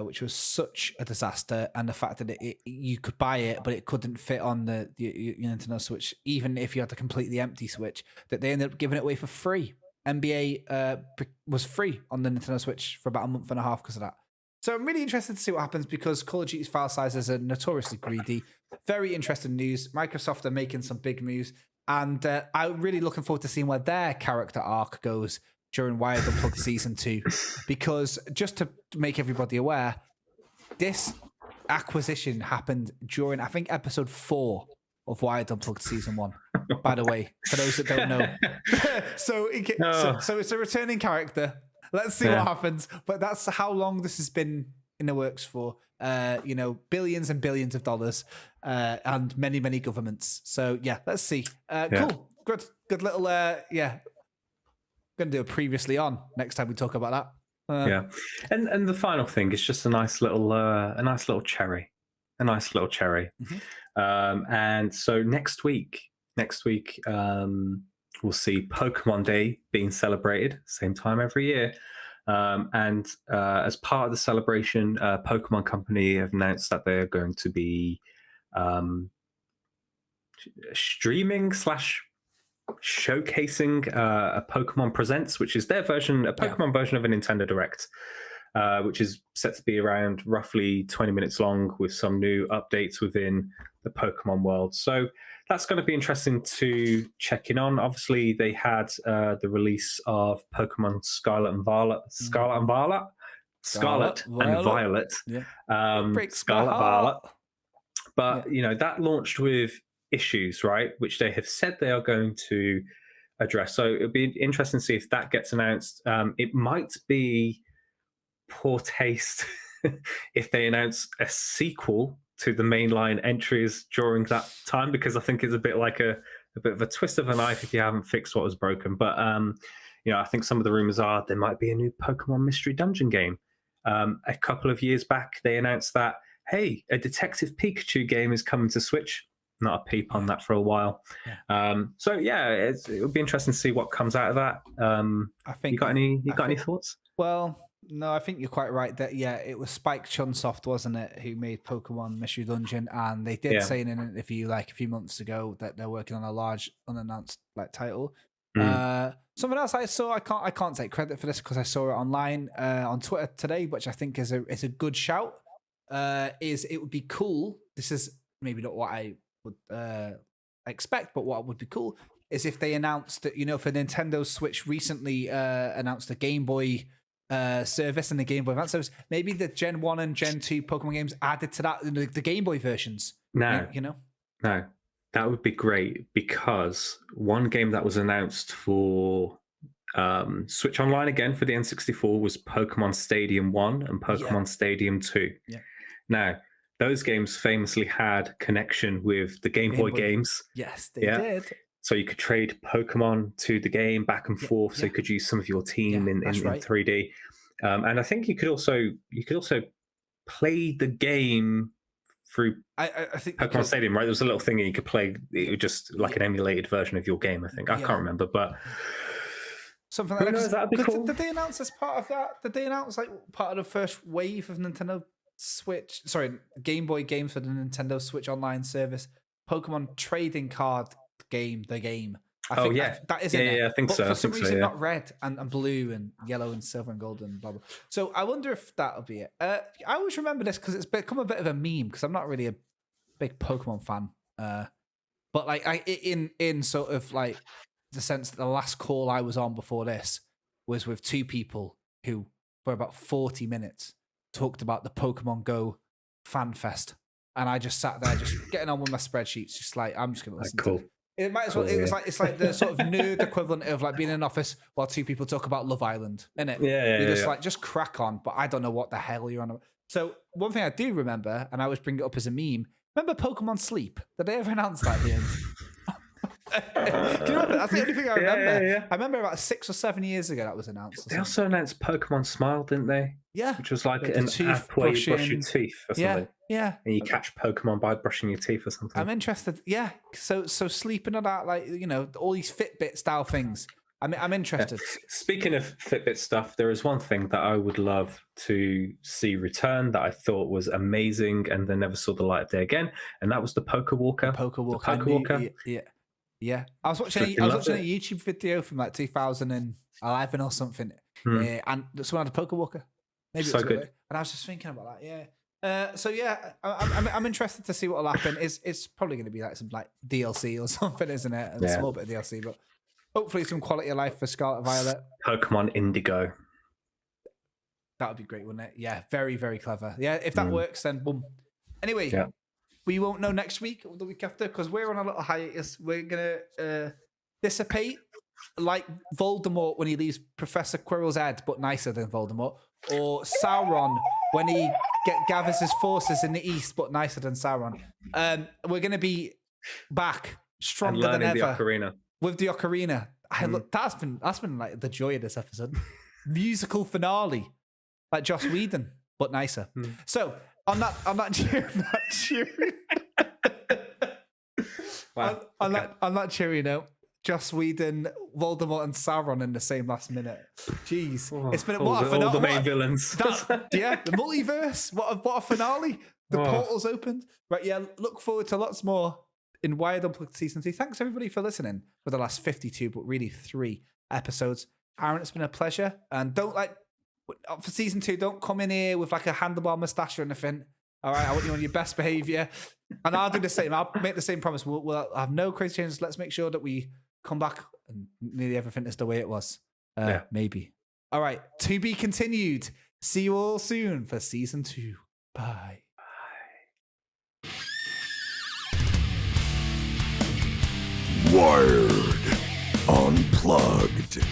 which was such a disaster, and the fact that you could buy it, but it couldn't fit on the Nintendo Switch, even if you had the completely empty Switch. That they ended up giving it away for free. NBA was free on the Nintendo Switch for about a month and a half because of that. So I'm really interested to see what happens, because Call of Duty's file sizes are notoriously greedy. Very interesting news. Microsoft are making some big moves, and I'm really looking forward to seeing where their character arc goes during Wired Unplugged Season 2, because just to make everybody aware, this acquisition happened during, I think, episode 4 of Wired Unplugged Season 1, by the way, for those that don't know. So it's a returning character. Let's see what happens. But that's how long this has been in the works for. Billions and billions of dollars, and many, many governments. So yeah, let's see. Cool. Good little Going to do a previously on next time we talk about that. And the final thing is just a nice little cherry. Mm-hmm. And so next week, we'll see Pokemon Day being celebrated, same time every year. And as part of the celebration, Pokemon Company have announced that they're going to be streaming / showcasing a Pokemon Presents, which is their version, a Pokemon version of a Nintendo Direct, which is set to be around roughly 20 minutes long, with some new updates within the Pokemon world. So that's going to be interesting to check in on. Obviously, they had the release of Pokemon Scarlet and Violet. But that launched with issues, right, which they have said they are going to address. So it'll be interesting to see if that gets announced. It might be poor taste if they announce a sequel to the mainline entries during that time, because I think it's a bit like a bit of a twist of a knife if you haven't fixed what was broken. But I think some of the rumors are there might be a new Pokemon Mystery Dungeon game. A couple of years back, they announced that, hey, a Detective Pikachu game is coming to Switch. Not a peep on that for a while. It'll be interesting to see what comes out of that. I think you got any thoughts? Well, no, I think you're quite right that it was Spike Chunsoft, wasn't it, who made Pokemon Mystery Dungeon, and they did say in an interview like a few months ago that they're working on a large unannounced title. Something else I saw, I can't take credit for this because I saw it online on Twitter today, which I think is a good shout. Is it would be cool. This is maybe not what I would expect, but what would be cool is if they announced that, for Nintendo Switch recently announced a Game Boy service and the Game Boy Advance service, maybe the Gen 1 and Gen 2 Pokemon games added to that, the Game Boy versions. No, that would be great, because one game that was announced for Switch Online again for the N64 was Pokemon Stadium 1 and Pokemon Stadium 2. Yeah. Now, those games famously had connection with the Game Boy games. Yes, they did. So you could trade Pokemon to the game back and forth. So you could use some of your team in 3D. And I think you could also play the game through I think Pokemon Stadium, right? There was a little thing you could play. It was just like an emulated version of your game, I think. I can't remember, but something like that. That'd be cool. Did they announce as part of that? Did they announce like part of the first wave of Nintendo Switch? Sorry, Game Boy games for the Nintendo Switch Online service. Pokemon trading card game, the game. I think that is in it. Yeah, I think but so. For some reason, not red and blue and yellow and silver and gold and blah blah. So I wonder if that'll be it. I always remember this because it's become a bit of a meme because I'm not really a big Pokemon fan. But like in sort of like the sense that the last call I was on before this was with two people who for about 40 minutes talked about the Pokemon Go fan fest, and I just sat there just getting on with my spreadsheets, just like I'm just going to listen to it. It might as well. It was like it's like the sort of nerd equivalent of like being in an office while two people talk about Love Island, innit? You're just like just crack on, but I don't know what the hell you're on about. So one thing I do remember, and I always bring it up as a meme. Remember Pokemon Sleep? Did they ever announce that at the end? Do you remember? That's the only thing I remember. Yeah. I remember about 6 or 7 years ago that was announced. They also announced Pokemon Smile, didn't they? Yeah. Which was like an app where you brush your teeth or something. Yeah. And you catch Pokemon by brushing your teeth or something. I'm interested. Yeah. So sleeping on that, like, you know, all these Fitbit style things. I'm interested. Yeah. Speaking of Fitbit stuff, there is one thing that I would love to see return that I thought was amazing and then never saw the light of day again, and that was the Poker Walker. Yeah. I was watching a YouTube video from like 2011 or something, and someone had a Poker Walker. Maybe so it was good. And I was just thinking about that. Yeah. So yeah, I'm interested to see what will happen. It's probably going to be like some like DLC or something, isn't it? A small bit of DLC, but hopefully some quality of life for Scarlet Violet. Pokemon Indigo. That would be great, wouldn't it? Yeah, very, very clever. Yeah, if that works, then boom. Anyway, we won't know next week or the week after because we're on a little hiatus. We're going to dissipate like Voldemort when he leaves Professor Quirrell's head, but nicer than Voldemort. Or Sauron when he gathers his forces in the east, but nicer than Sauron. We're going to be back stronger than ever. The Ocarina. With the Ocarina. That's been like the joy of this episode. Musical finale. Like Joss Whedon, but nicer. So on that cheery note, Joss Whedon, Voldemort, and Sauron in the same last minute. Jeez, it's been all the main villains. The multiverse. What a finale! The portal's opened. Right, yeah. Look forward to lots more in Wired Unplugged Season 2. Thanks everybody for listening for the last 52, but really 3 episodes. Aaron, it's been a pleasure, and don't for Season 2, don't come in here with like a handlebar mustache or anything. All right, I want you on your best behavior, and I'll do the same. I'll make the same promise. We'll have no crazy changes. Let's make sure that we come back and nearly everything is the way it was. Maybe. All right, to be continued. See you all soon for Season 2. Bye. Wired Unplugged.